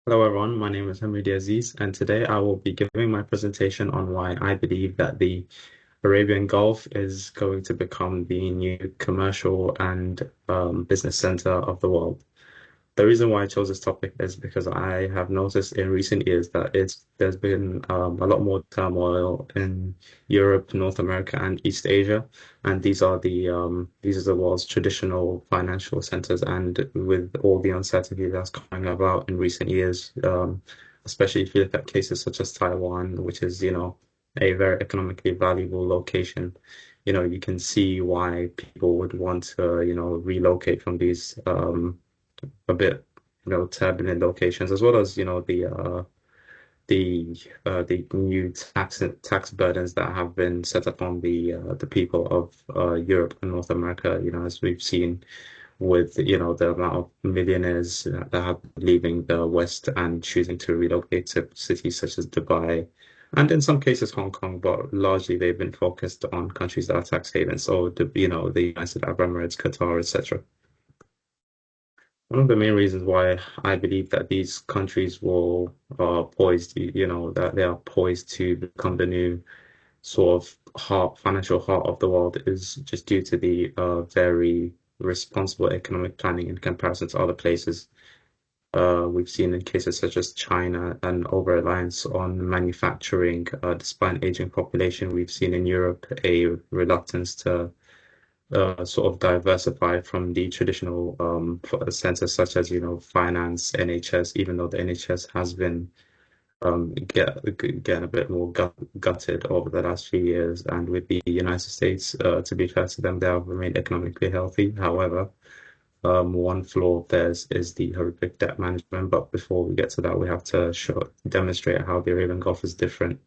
Hello everyone, my name is Hamidi Aziz, and today I will be giving my presentation on why I believe that the Arabian Gulf is going to become the new commercial and business center of the world. The reason why I chose this topic is because I have noticed in recent years that there's been a lot more turmoil in Europe, North America, and East Asia, and these are the world's traditional financial centers. And with all the uncertainty that's coming about in recent years, especially if you look at cases such as Taiwan, which is a very economically valuable location, you can see why people would want to relocate from these a bit, turbulent locations, as well as, the new tax burdens that have been set upon the people of Europe and North America, as we've seen with, the amount of millionaires that have leaving the West and choosing to relocate to cities such as Dubai. And in some cases, Hong Kong, but largely they've been focused on countries that are tax havens, so the United Arab Emirates, Qatar, etc. One of the main reasons why I believe that these countries will are poised, that they are poised to become the new sort of financial heart of the world is just due to the very responsible economic planning in comparison to other places. We've seen in cases such as China an over-reliance on manufacturing, despite an aging population. We've seen in Europe a reluctance to sort of diversify from the traditional centers such as finance, NHS, even though the NHS has been getting a bit more gutted over the last few years, and with the United States, to be fair to them, they have remained economically healthy. However, one flaw of theirs is the horrific debt management. But before we get to that, we have to demonstrate how the Arabian Gulf is different.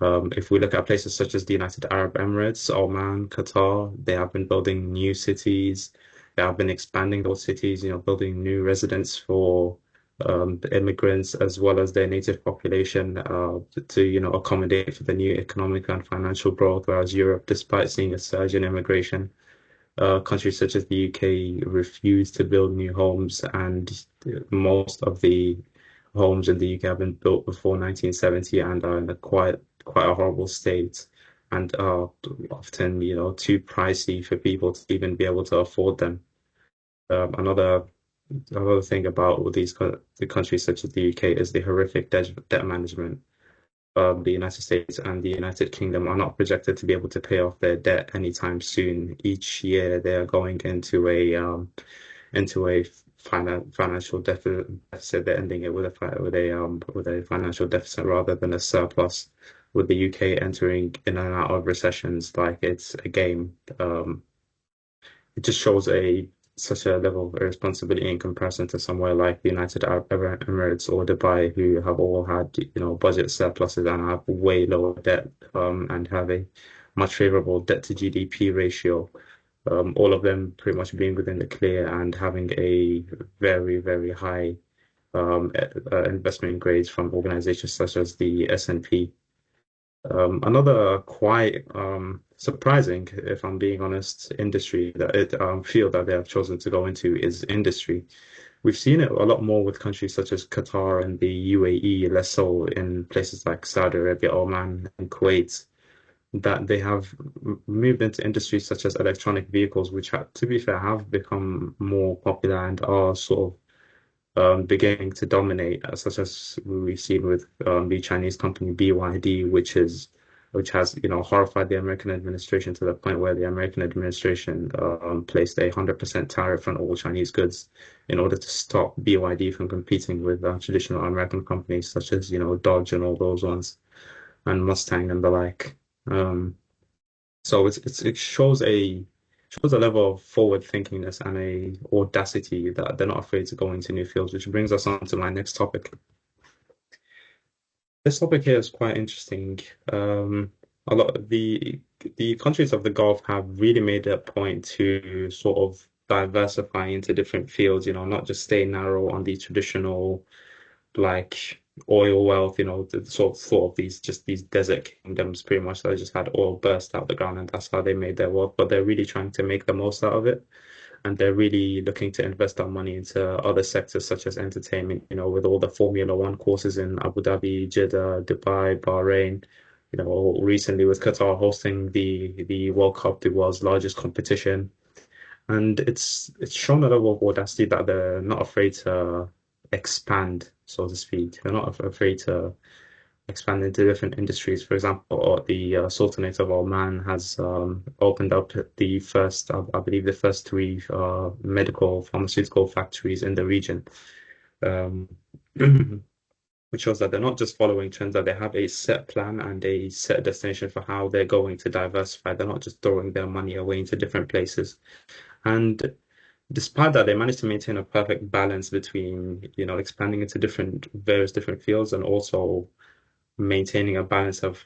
If we look at places such as the United Arab Emirates, Oman, Qatar, they have been building new cities. They have been expanding those cities, building new residents for the immigrants as well as their native population to, accommodate for the new economic and financial growth. Whereas Europe, despite seeing a surge in immigration, countries such as the UK refuse to build new homes, and most of the homes in the UK have been built before 1970 and are in a quite a horrible state and are often, too pricey for people to even be able to afford them. Another thing about all the countries such as the UK is the horrific debt management. The United States and the United Kingdom are not projected to be able to pay off their debt anytime soon. Each year, they are going into a financial deficit. They're ending it with a financial deficit rather than a surplus. With the UK entering in and out of recessions like it's a game, it just shows a such a level of irresponsibility in comparison to somewhere like the United Arab Emirates or Dubai, who have all had, budget surpluses and have way lower debt, and have a much favorable debt to GDP ratio. All of them pretty much being within the clear and having a very, very high investment grades from organizations such as the S&P. Another quite surprising, if I'm being honest, industry that it field that they have chosen to go into is industry. We've seen it a lot more with countries such as Qatar and the UAE, less so in places like Saudi Arabia, Oman, and Kuwait, that they have moved into industries such as electronic vehicles, which, to be fair, have become more popular and are sort of beginning to dominate, such as we've seen with the Chinese company BYD, which has horrified the American administration to the point where the American administration placed 100% tariff on all Chinese goods in order to stop BYD from competing with traditional American companies such as Dodge and all those ones, and Mustang and the like. Um, so it shows a level of forward thinkingness and a audacity that they're not afraid to go into new fields, which brings us on to my next topic. This topic here is quite interesting. A lot of the countries of the Gulf have really made it a point to sort of diversify into different fields, not just stay narrow on the traditional like oil wealth, the sort of thought of these desert kingdoms pretty much that just had oil burst out the ground and that's how they made their wealth, but they're really trying to make the most out of it. and they're really looking to invest our money into other sectors such as entertainment, with all the Formula One courses in Abu Dhabi, Jeddah, Dubai, Bahrain, recently with Qatar hosting the World Cup, the world's largest competition. And it's shown a level of audacity that they're not afraid to expand, so to speak. They're not afraid to expand into different industries. For example, the Sultanate of Oman has opened up the first, I believe, the first three medical pharmaceutical factories in the region, um, which shows that they're not just following trends, that they have a set plan and a set destination for how they're going to diversify. They're not just throwing their money away into different places. And despite that, they managed to maintain a perfect balance between, expanding into various different fields and also maintaining a balance of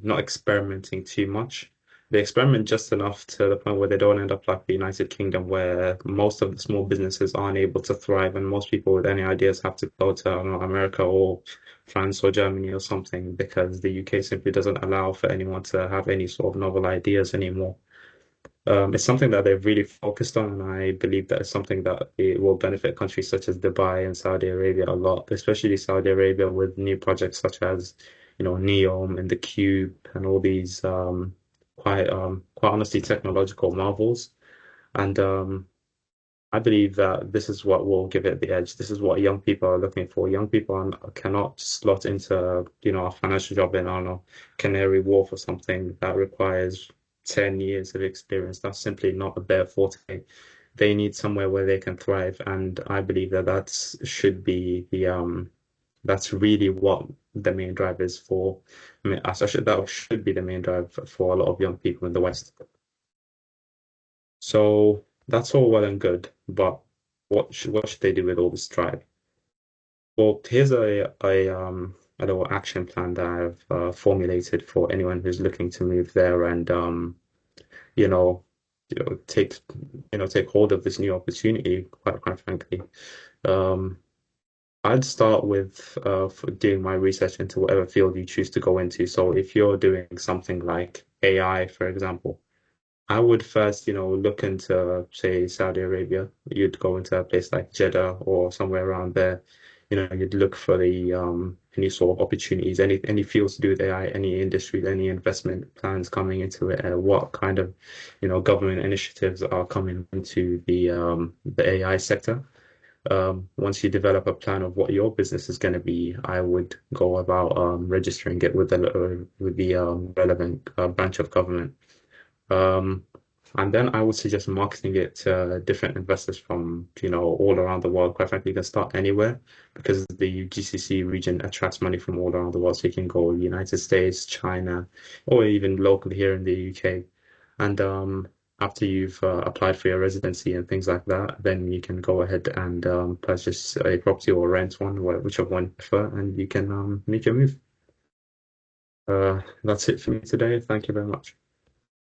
not experimenting too much. They experiment just enough to the point where they don't end up like the United Kingdom, where most of the small businesses aren't able to thrive, and most people with any ideas have to go to, I don't know, America or France or Germany or something, because the UK simply doesn't allow for anyone to have any sort of novel ideas anymore. It's something that they've really focused on, and I believe that it's something that it will benefit countries such as Dubai and Saudi Arabia a lot, especially Saudi Arabia with new projects such as, Neom and the Cube and all these quite honestly technological marvels. And I believe that this is what will give it the edge. This is what young people are looking for. Young people cannot slot into, a financial job in, I don't know, Canary Wharf or something that requires 10 years of experience. That's simply not their forte. They need somewhere where they can thrive. And I believe that should be that's really what the main drive is for. I mean, that should be the main drive for a lot of young people in the West. So that's all well and good, but what should they do with all this drive? Well, here's a little action plan that I've formulated for anyone who's looking to move there and you know you know take take hold of this new opportunity. Quite frankly, um, I'd start with for doing my research into whatever field you choose to go into. So if you're doing something like AI, for example. I would first, look into, say, Saudi Arabia. You'd go into a place like Jeddah or somewhere around there. You'd look for the any sort of opportunities, any fields to do with AI, any industries, any investment plans coming into it, what kind of, government initiatives are coming into the AI sector. Once you develop a plan of what your business is going to be, I would go about registering it with the relevant branch of government. Um, and then I would suggest marketing it to different investors from, all around the world. Quite frankly, you can start anywhere because the GCC region attracts money from all around the world. So you can go United States, China, or even locally here in the UK. And after you've applied for your residency and things like that, then you can go ahead and purchase a property or rent one, whichever one you prefer, and you can make your move. That's it for me today. Thank you very much.